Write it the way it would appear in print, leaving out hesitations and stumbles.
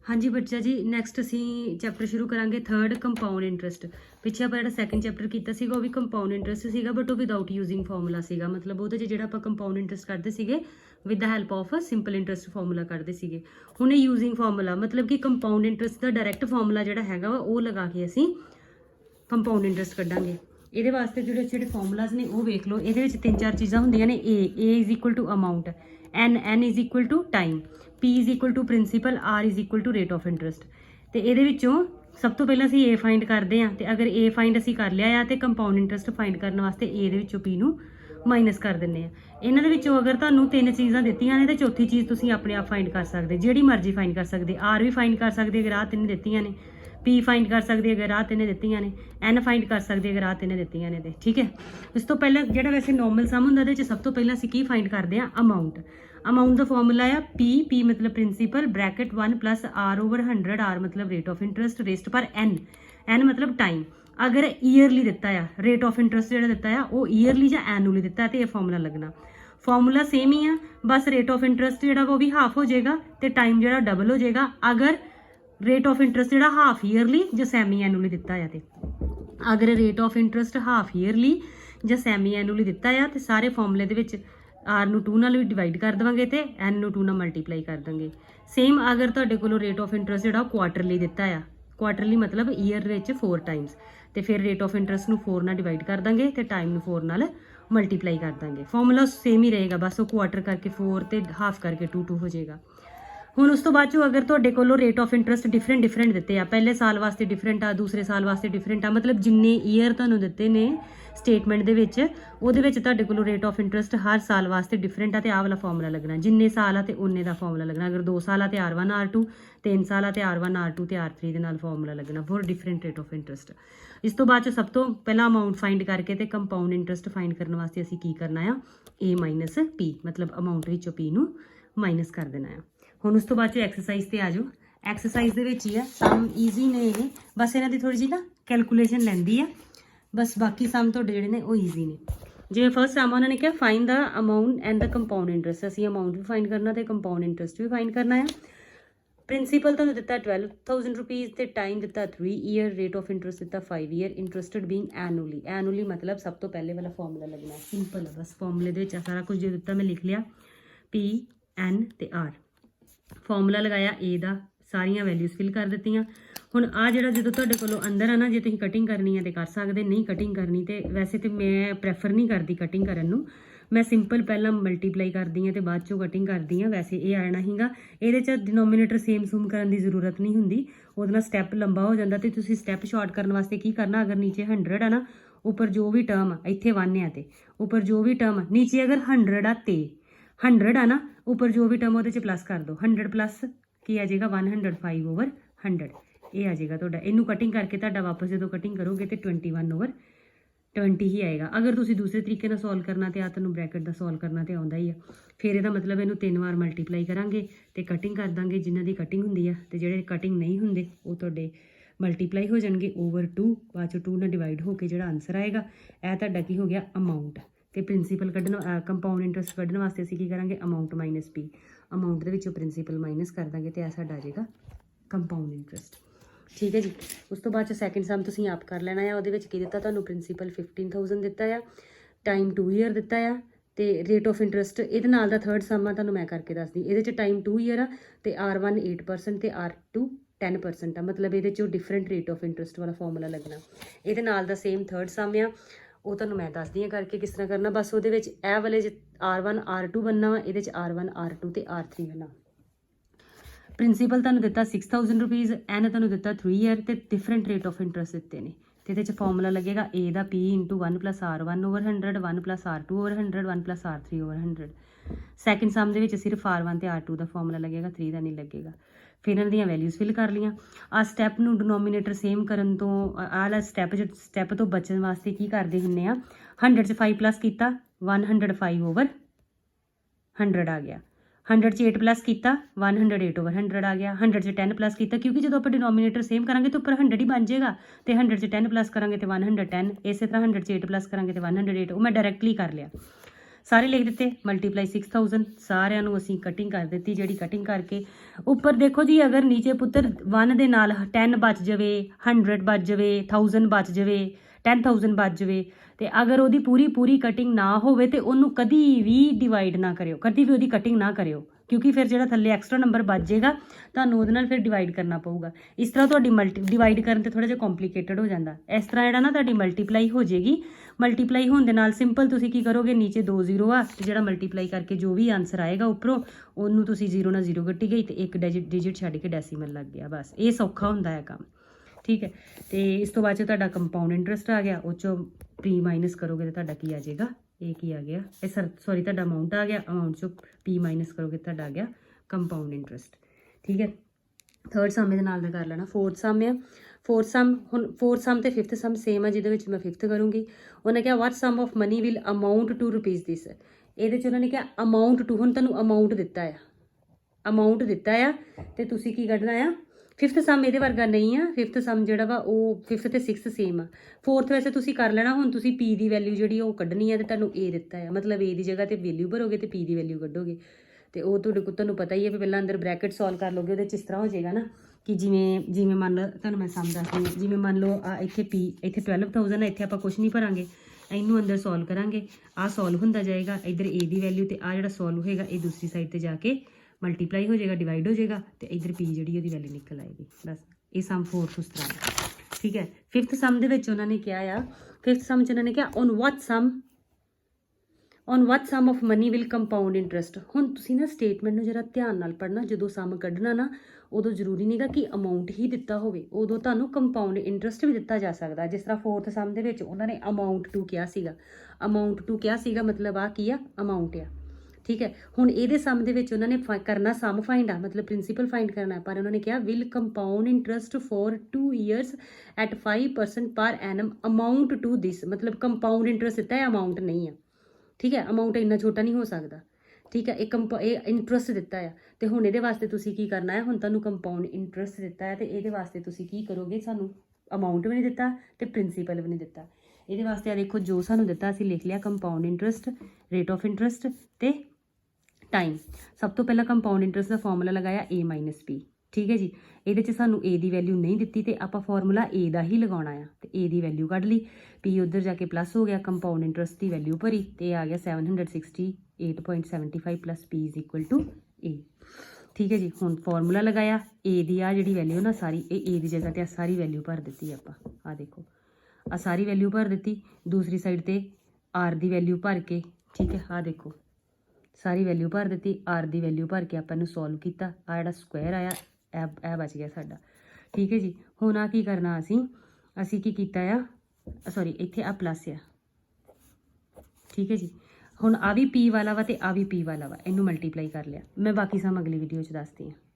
हाँ जी बच्चा जी, नैक्सट असी चैप्टर शुरू करांगे थर्ड कंपाउंड इंटरस्ट। पिछे आप जो सैकेंड चैप्टर किया सीगा वो भी कंपाउंड इंटरस्ट सीगा, बट वो विदाउट यूजिंग फॉर्मूला सीगा। मतलब वो जो आप कंपाउंड इंटरस्ट करते सीगे with the help of simple interest formula करते सीगे। हुण यूजिंग फॉर्मूला मतलब कि कंपाउंड इंटरस्ट का डायरैक्ट फॉर्मूला जो हैगा वा वो लगा के असी कंपाउंड इंटरस्ट कड्डांगे। ये वास्ते जो फॉर्मूलाज ने वो वेख लो। ये तीन चार चीज़ां होंदियां ने। A is equal to amount, N is equal to time, P is equal to principal, R is equal to rate of interest. तो ये सब तो पहले असीं ए फाइंड करते हैं। तो अगर ए फाइंड असीं कर लिया तो कंपाउंड इंटरस्ट फाइंड करने वास्ते ए पी नूं माइनस कर दिंदे आ। इन्हां अगर तुहानूं तीन चीज़ां दित्तियां ने तो चौथी चीज़ तुसीं अपने आप फाइंड कर सकते, जिहड़ी मर्जी फाइंड कर सकते। आर भी फाइंड कर सकते अगर आ तीन दित्तियां ने, पी फाइंड कर सकते अगर आ तीन दित्तियां ने, एन फाइंड कर सकते अगर आ तीन दित्तियां ने। ठीक है, इस तो पहले जो वैसे नॉर्मल सम हुंदा उहदे सब तो पहले असीं की फाइंड करते हैं अमाउंट। अमाउंट का फॉर्मूला है पी मतलब principal bracket 1 plus R over 100, R मतलब रेट ऑफ इंटरस्ट रेस्ट पर एन मतलब टाइम। अगर ईयरली दिता है रेट ऑफ इंटरस्ट जो दिता है वो ईयरली या एनुअली दिता है तो यह फॉर्मूला लगना। फॉर्मूला सेम ही है, बस रेट ऑफ इंटरस्ट जो वो भी हाफ हो जाएगा तो टाइम जो डबल हो जाएगा। अगर रेट ऑफ इंटरस्ट जो हाफ ईयरली या सैमी एनुअली दिता है तो अगर rate of interest half yearly या सैमी एनुअली दिता है तो सारे फॉर्मूले के आर नू 2 नाल भी डिवाइड कर देवांगे तो एन नू 2 नाल मल्टीप्लाई कर देंगे। सेम अगर तुहाडे कोलों रेट ऑफ इंटरस्ट जो क्वार्टरली दिता है, क्वार्टरली मतलब ईयर विच 4 टाइम्स, तो फिर रेट ऑफ इंटरस्ट नू 4 नाल डिवाइड कर देंगे तो टाइम नू 4 नाल मल्टीप्लाई कर देंगे। फॉर्मूला सेम ही रहेगा, बस वो क्वार्टर करके 4 तो हाफ करके 2 हो जाएगा। हुण उस तो बाद चो अगर तुहाडे कोलों रेट ऑफ इंटरस्ट डिफरेंट दिते आ, पहले साल वास्ते डिफरेंट आ, दूसरे साल वास्ते डिफरेंट आ, मतलब जिन्ने ईयर तुहानूं दिते ने स्टेटमेंट दे विच उहदे विच तुहाडे कोलों रेट ऑफ इंटरस्ट हर साल वास्ते डिफरेंट आ तो आह वाला फॉर्मूला लगना। जिन्ने साल आ तो उन्ने दा फॉर्मूला लगना। अगर 2 साल आ तो R1 R2, 3 साल आ तो R1 R2 तो R3 दे नाल फॉर्मूला लगना for different rate of interest. इस तो बाद सब तो पहला अमाउंट फाइंड करके तो कंपाउंड इंटरस्ट फाइंड करने वास्ते असीं की करना है ए माइनस पी, मतलब अमाउंट विचों पी नूं माइनस कर देना है। हुण उस तो बाद एक्सरसाइज ते आ जाओ। एक्सरसाइज दे विच ही है, सम ईजी ने ये, बस इन्हां दी थोड़ी जी ना कैलकुलेशन लैंदी है, बस बाकी सम तुहाडे जिहड़े ने वो ईजी ने। जिवें फर्स्ट सम उन्होंने कहा find the amount and the compound interest. असीं अमाउंट भी फाइंड करना तो कंपाउंड इंटरस्ट भी फाइंड करना है। प्रिंसीपल तुहानूं दिता 12,000 रुपीज़ तो टाइम दिता 3 ईयर, रेट ऑफ इंटरस्ट दिता 5 year, interested being annually. Annually मतलब सब तो पहले वाला फॉर्मूला लगना है, सिंपल है बस। फॉर्मूले दे विच सारा कुछ जो दिता मैं लिख लिया, पी एन ते आर। फॉर्मूला लगाया ए दा, सारियां वैल्यूज़ फिल कर दित्तियां। हुण आ जिहड़ा जो तुहाडे कोलों अंदर है ना, जे तुसीं कटिंग करनी है तो कर सकते, नहीं कटिंग करनी तो वैसे तो मैं प्रैफर नहीं करती कटिंग करन नूं, मैं सिंपल पहला मल्टीप्लाई करदी हाँ तो बाद चों कटिंग करदी हाँ। वैसे ये आना हीगा, ये डिनोमीनेटर सेम सूम करने की जरूरत नहीं होंदी, उहदे नाल स्टैप लंबा हो जाता। तो तुसीं स्टैप शॉर्ट करने वास्ते की करना, अगर नीचे 100 है ना, उपर जो भी टर्म आ इत्थे 1 है तो उपर जो भी टर्म नीचे अगर 100 आ तो 100 है ना, उपर जो भी टर्म वो प्लस कर दो। 100 प्लस की आ जाएगा 105 ओवर 100, ये आ जाएगा तुहाडा। इनू कटिंग करके तुहाडा वापस जो कटिंग करोगे तो 21 ओवर 20 ही आएगा। अगर तुसीं दूसरे तरीके नाल सॉल्व करना तो तुहानूं ब्रैकेट का सॉल्व करना तो आउंदा ही है। फिर ਇਹਦਾ मतलब इनू 3 बार मल्टीप्लाई करांगे तो कटिंग कर देंगे, जिन्हां दी कटिंग हुंदी है, तो जिहड़े कटिंग नहीं हुंदे वो तुहाडे मल्टीप्लाई हो जाएंगे ओवर 2, बाद चों 2 नाल डिवाइड होकर जिहड़ा आंसर आएगा यह तुहाडा की हो गया अमाउंट। तो प्रिंसीपल कढ़न कंपाउंड इंटरस्ट कढ़न वास्ते असीं की करांगे अमाउंट माइनस पी, अमाउंट दे विचों प्रिंसीपल माइनस कर देंगे तो यह साडा आ जाएगा कंपाउंड इंटरस्ट। ठीक है जी। उस तो बाद सैकेंड सम तुसीं आप कर लेना है। उहदे विच की दिता तुहानूं प्रिंसीपल 15,000 दिता है, टाइम 2 ईयर दिता है, तो रेट ऑफ इंटरस्ट ये नाल दा थर्ड सम आ तुहानूं मैं करके दसदी। ये टाइम 2 ईयर आ तो R1 8% तो R2 10% आ, मतलब ये डिफरेंट रेट ऑफ इंटरस्ट वाला फॉर्मूला लगना। ये नाल दा सेम थर्ड सम आ, वो तुहानूं मैं दसदी हाँ करके किस तरह करना। बस वो वाले R1 R2 बनना वा, ये R1 R2 तो R3 बनना। प्रिंसीपल तुहानूं दिता 6,000 रुपीज़, एन तुहानूं दिता 3 ईयर तो डिफरेंट रेट ऑफ इंटरस्ट दिते ने। तो ये फॉर्मूला लगेगा ए दा P into 1 plus R1 over 100, 1 plus R2 over 100, 1 plus R3 over 100। Second sum दे विच सिर्फ R1 तो R2 का फॉर्मूला लगेगा, 3 का नहीं लगेगा। फिर इन्हां दियां वैल्यूज़ फिल कर लियां। आ स्टैप नूं डिनोमीनेटर सेम करन तो आला स्टैप तो बचन वास्ते की करदे हुंदे आ, 100 च 5 प्लस किया 105 ओवर 100 आ गया, 100 च 8 प्लस किया 108 ओवर 100 आ गया, 100 च 10 प्लस किया, क्योंकि जो आप डिनोमीनेटर सेम करांगे तो उपर 100 ही बन जाएगा, तो 100 च 10 प्लस करांगे तो 110, इस तरह 100 च 8 प्लस करांगे तो 108, वो मैं डायरैक्टली कर लिया। ਸਾਰੇ ਲਿਖ ਦਿੱਤੇ ਮਲਟੀਪਲਾਈ 6000 ਸਾਰਿਆਂ ਨੂੰ ਅਸੀਂ ਕਟਿੰਗ ਕਰ ਦਿੱਤੀ ਜਿਹੜੀ ਕਟਿੰਗ ਕਰਕੇ ਉੱਪਰ ਦੇਖੋ ਜੀ ਅਗਰ ਨੀਚੇ ਪੁੱਤਰ 1 ਦੇ ਨਾਲ 10 ਬਚ ਜਾਵੇ 100 ਬਚ ਜਾਵੇ 1000 ਬਚ ਜਾਵੇ 10000 ਬਚ ਜਾਵੇ ਤੇ ਅਗਰ ਉਹਦੀ ਪੂਰੀ ਕਟਿੰਗ ਨਾ ਹੋਵੇ ਤੇ ਉਹਨੂੰ ਕਦੀ ਵੀ ਡਿਵਾਈਡ ਨਾ ਕਰਿਓ ਕਦੀ ਵੀ ਉਹਦੀ ਕਟਿੰਗ ਨਾ ਕਰਿਓ ਕਿਉਂਕਿ ਫਿਰ ਜਿਹੜਾ ਥੱਲੇ ਐਕਸਟਰਾ ਨੰਬਰ ਬਚ ਜਾਏਗਾ ਤੁਹਾਨੂੰ ਉਹਦੇ ਨਾਲ ਫਿਰ ਡਿਵਾਈਡ ਕਰਨਾ ਪਊਗਾ ਇਸ ਤਰ੍ਹਾਂ ਤੁਹਾਡੀ ਡਿਵਾਈਡ ਕਰਨ ਤੇ ਥੋੜਾ ਜਿਹਾ ਕੰਪਲਿਕੇਟਡ ਹੋ ਜਾਂਦਾ ਇਸ ਤਰ੍ਹਾਂ ਜਿਹੜਾ ਨਾ ਤੁਹਾਡੀ ਮਲਟੀਪਲਾਈ ਹੋ ਜਾਏਗੀ ਮਲਟੀਪਲਾਈ ਹੋਣ ਦੇ ਨਾਲ ਸਿੰਪਲ ਤੁਸੀਂ ਕੀ ਕਰੋਗੇ ਨੀਚੇ 2 0 ਆ ਤੇ ਜਿਹੜਾ ਮਲਟੀਪਲਾਈ ਕਰਕੇ ਜੋ ਵੀ ਆਨਸਰ ਆਏਗਾ ਉੱਪਰੋਂ ਉਹਨੂੰ ਤੁਸੀਂ 0 ਨਾਲ 0 ਕੱਟੀ ਗਈ ਤੇ ਇੱਕ ਡਿਜਿਟ ਛੱਡ ਕੇ ਡੈਸੀਮਲ ਲੱਗ ਗਿਆ ਬਸ ਇਹ ਸੌਖਾ ਹੁੰਦਾ ਹੈ ਕੰਮ ਠੀਕ ਹੈ ਤੇ ਇਸ ਤੋਂ ਬਾਅਦ 'ਚ ਤੁਹਾਡਾ ਕੰਪਾਊਂਡ ਇੰਟਰਸਟ ਆ ਗਿਆ ਉਹ 'ਚੋਂ ਪੀ ਮਾਈਨਸ ਕਰੋਗੇ ਤੇ ਤੁਹਾਡਾ ਕੀ ਆ ਜਾਏਗਾ ਇਹ ਕੀ ਆ ਗਿਆ ਇਹ ਸੌਰੀ ਤੁਹਾਡਾ ਅਮਾਊਂਟ ਆ ਗਿਆ ਅਮਾਊਂਟ 'ਚੋਂ ਪੀ ਮਾਈਨਸ ਕਰੋਗੇ ਤੁਹਾਡਾ ਆ ਗਿਆ ਕੰਪਾਊਂਡ ਇੰਟਰਸਟ ਠੀਕ ਹੈ ਥਰਡ ਸਮ ਇਹਦੇ ਨਾਲ ਦਾ ਕਰ ਲੈਣਾ ਫੋਰਥ ਸਮ ਆ ਫੋਰਥ ਸਮ ਹੁਣ ਫੋਰਥ ਸਮ ਤੇ ਫਿਫਥ ਸਮ ਸੇਮ ਆ ਜਿਹਦੇ ਵਿੱਚ ਮੈਂ ਫਿਫਥ ਕਰੂੰਗੀ ਉਹਨੇ ਕਿਹਾ what sum of money will amount to rupees this ਇਹਦੇ 'ਚ ਉਹਨਾਂ ਨੇ ਕਿਹਾ ਅਮਾਊਂਟ ਟੂ ਹੁਣ ਤੁਹਾਨੂੰ ਅਮਾਊਂਟ ਦਿੱਤਾ ਆ ਤੇ ਤੁਸੀਂ ਕੀ ਕੱਢਣਾ ਆ ਫਿਫਥ ਸਮ ਇਹਦੇ ਵਰਗਾ ਨਹੀਂ ਆ ਫਿਫਥ ਸਮ ਜਿਹੜਾ ਵਾ ਉਹ ਫਿਫਥ ਤੇ ਸਿਕਸਥ ਸੇਮ ਆ ਫੋਰਥ ਵੈਸੇ ਤੁਸੀਂ ਕਰ ਲੈਣਾ ਹੁਣ ਤੁਸੀਂ ਪੀ ਦੀ ਵੈਲਿਊ ਜਿਹੜੀ ਉਹ ਕੱਢਣੀ ਆ ਤੇ ਤੁਹਾਨੂੰ ਏ ਦਿੱਤਾ ਆ ਮਤਲਬ ਏ ਦੀ ਜਗ੍ਹਾ ਤੇ ਵੈਲਿਊ ਭਰੋਗੇ ਤੇ ਪੀ ਦੀ ਵੈਲਿਊ ਕੱਢੋਗੇ ਤੇ ਉਹ ਤੁਹਾਨੂੰ ਪਤਾ ਹੀ ਹੈ ਵੀ ਪਹਿਲਾਂ ਅੰਦਰ ਬ੍ਰੈਕਟ ਸੋਲਵ ਕਰ ਲੋਗੇ ਉਹਦੇ 'ਚ ਇਸ ਤਰ੍ਹਾਂ ਹੋ ਜਾਏਗਾ ਨਾ ਕਿ ਜਿਵੇਂ ਮੰਨ ਲਓ ਤੁਹਾਨੂੰ ਮੈਂ ਸਮ ਦੱਸਦੀ ਹਾਂ ਜਿਵੇਂ ਮੰਨ ਲਓ ਆ ਇੱਥੇ ਪੀ ਇੱਥੇ 12000 ਹੈ ਇੱਥੇ ਆਪਾਂ ਕੁਝ ਨਹੀਂ ਭਰਾਂਗੇ ਇਹਨੂੰ ਅੰਦਰ ਸੋਲਵ ਕਰਾਂਗੇ ਆਹ ਸੋਲਵ ਹੁੰਦਾ ਜਾਏਗਾ ਇੱਧਰ ਏ ਦੀ ਵੈਲਿਊ ਤੇ ਆ ਜਿਹੜਾ ਸੋਲਵ ਹੋਏਗਾ ਇਹ ਦੂਸਰੀ ਸਾਈਡ ਤੇ ਜਾ ਕੇ ਮਲਟੀਪਲਾਈ ਹੋ ਜਾਏਗਾ ਡਿਵਾਈਡ ਹੋ ਜਾਏਗਾ ਤੇ ਇੱਧਰ ਪੀ ਜਿਹੜੀ ਉਹਦੀ ਵੈਲਿਊ ਨਿਕਲ ਆਏਗੀ ਬਸ ਇਹ ਸਮ ਫੋਰਥ ਉਸ ਤਰ੍ਹਾਂ ਠੀਕ ਹੈ ਫਿਫਥ ਸਮ ਦੇ ਵਿੱਚ ਉਹਨਾਂ ਨੇ ਕਿਹਾ ਆ ਫਿਫਥ ਸਮ 'ਚ ਉਹਨਾਂ ਨੇ ਕਿਹਾ on what sum of money will compound interest ਹੁਣ ਤੁਸੀਂ ਨਾ ਸਟੇਟਮੈਂਟ ਨੂੰ ਜਰਾ ਧਿਆਨ ਨਾਲ ਪੜ੍ਹਨਾ ਜਦੋਂ ਸਮ ਕੱਢਣਾ ਨਾ ਉਦੋਂ ਜ਼ਰੂਰੀ ਨਹੀਂਗਾ ਕਿ ਅਮਾਊਂਟ ਹੀ ਦਿੱਤਾ ਹੋਵੇ ਉਦੋਂ ਤੁਹਾਨੂੰ ਕੰਪਾਊਂਡ ਇੰਟਰਸਟ ਵੀ ਦਿੱਤਾ ਜਾ ਸਕਦਾ ਜਿਸ ਤਰ੍ਹਾਂ ਫੋਰਥ ਸਮ ਦੇ ਵਿੱਚ ਉਹਨਾਂ ਨੇ ਅਮਾਊਂਟ ਟੂ ਕਿਹਾ ਸੀਗਾ ਮਤਲਬ ਆ ਕੀ ਆ ਅਮਾਊਂਟ ਆ ਠੀਕ ਹੈ ਹੁਣ ਇਹਦੇ ਸਮ ਦੇ ਵਿੱਚ ਉਹਨਾਂ ਨੇ ਕਰਨਾ ਸਮ ਫਾਈਂਡ ਆ ਮਤਲਬ ਪ੍ਰਿੰਸੀਪਲ ਫਾਈਂਡ ਕਰਨਾ ਪਰ ਉਹਨਾਂ ਨੇ ਕਿਹਾ will compound interest for 2 years at 5% ਪਰ ਐਨਮ ਅਮਾਊਂਟ ਟੂ ਦਿਸ ਮਤਲਬ ਕੰਪਾਊਂਡ ਇੰਟਰਸਟ ਦਿੱਤਾ ਹੈ ਅਮਾਊਂਟ ਨਹੀਂ ਆ ਠੀਕ ਹੈ ਅਮਾਊਂਟ ਇੰਨਾ ਛੋਟਾ ਨਹੀਂ ਹੋ ਸਕਦਾ ਠੀਕ ਹੈ ਇਹ ਇੰਟਰਸਟ ਦਿੱਤਾ ਆ ਤੇ ਹੁਣ ਇਹਦੇ ਵਾਸਤੇ ਤੁਸੀਂ ਕੀ ਕਰਨਾ ਹੈ ਹੁਣ ਤੁਹਾਨੂੰ ਕੰਪਾਊਂਡ ਇੰਟਰਸਟ ਦਿੱਤਾ ਹੈ ਤੇ ਇਹਦੇ ਵਾਸਤੇ ਤੁਸੀਂ ਕੀ ਕਰੋਗੇ ਸਾਨੂੰ ਅਮਾਊਂਟ ਵੀ ਨਹੀਂ ਦਿੱਤਾ ਤੇ ਪ੍ਰਿੰਸੀਪਲ ਵੀ ਨਹੀਂ ਦਿੱਤਾ ਇਹਦੇ ਵਾਸਤੇ ਆ ਦੇਖੋ ਜੋ ਸਾਨੂੰ ਦਿੱਤਾ ਅਸੀਂ ਲਿਖ ਲਿਆ compound interest rate of interest ਤੇ ਟਾਈਮ ਸਭ ਤੋਂ ਪਹਿਲਾਂ ਕੰਪਾਊਂਡ ਇੰਟਰਸਟ ਦਾ ਫਾਰਮੂਲਾ ਲਗਾਇਆ a - p ਠੀਕ ਹੈ ਜੀ ਇਹਦੇ 'ਚ ਸਾਨੂੰ a ਦੀ ਵੈਲਿਊ ਨਹੀਂ ਦਿੱਤੀ ਤੇ ਆਪਾਂ ਫਾਰਮੂਲਾ a ਦਾ ਹੀ ਲਗਾਉਣਾ ਆ ਤੇ a ਦੀ ਵੈਲਿਊ ਕੱਢ ਲਈ p ਉੱਧਰ ਜਾ ਕੇ ਪਲੱਸ ਹੋ ਗਿਆ ਕੰਪਾਊਂਡ ਇੰਟਰਸਟ ਦੀ ਵੈਲਿਊ ਭਰੀ ਤੇ ਆ ਗਿਆ 768.75 ਪਲੱਸ p = a ਠੀਕ ਹੈ ਜੀ ਹੁਣ ਫਾਰਮੂਲਾ ਲਗਾਇਆ a ਦੀ ਆ ਜਿਹੜੀ ਵੈਲਿਊ ਨਾ ਸਾਰੀ ਇਹ a ਦੀ ਜਗ੍ਹਾ ਤੇ ਆ ਸਾਰੀ ਵੈਲਿਊ ਭਰ ਦਿੱਤੀ ਆਪਾਂ ਆ ਦੇਖੋ ਆ ਸਾਰੀ ਵੈਲਿਊ ਭਰ ਦਿੱਤੀ ਦੂਸਰੀ ਸਾਈਡ ਤੇ r ਦੀ ਵੈਲਿਊ ਭਰ ਕੇ ਠੀਕ ਹੈ ਆ ਦੇਖੋ ਸਾਰੀ ਵੈਲਿਊ ਭਰ ਦਿੱਤੀ r ਦੀ ਵੈਲਿਊ ਭਰ ਕੇ ਆਪਾਂ ਇਹਨੂੰ ਸੋਲਵ ਕੀਤਾ ਆ ਜਿਹੜਾ ਸਕੁਆਇਰ ਆਇਆ ਇਹ ਬਚ ਗਿਆ ਸਾਡਾ ਠੀਕ ਹੈ ਜੀ ਹੁਣ ਆ ਕੀ ਕਰਨਾ ਅਸੀਂ ਕੀ ਕੀਤਾ ਆ ਸੌਰੀ ਇੱਥੇ ਆ ਪਲੱਸ ਆ ਠੀਕ ਹੈ ਜੀ ਹੁਣ ਆ ਵੀ p ਵਾਲਾ ਵਾ ਤੇ ਆ ਵੀ p ਵਾਲਾ ਵਾ ਇਹਨੂੰ ਮਲਟੀਪਲਾਈ ਕਰ ਲਿਆ ਮੈਂ ਬਾਕੀ ਸਮ ਅਗਲੀ ਵੀਡੀਓ 'ਚ ਦੱਸਦੀ ਹਾਂ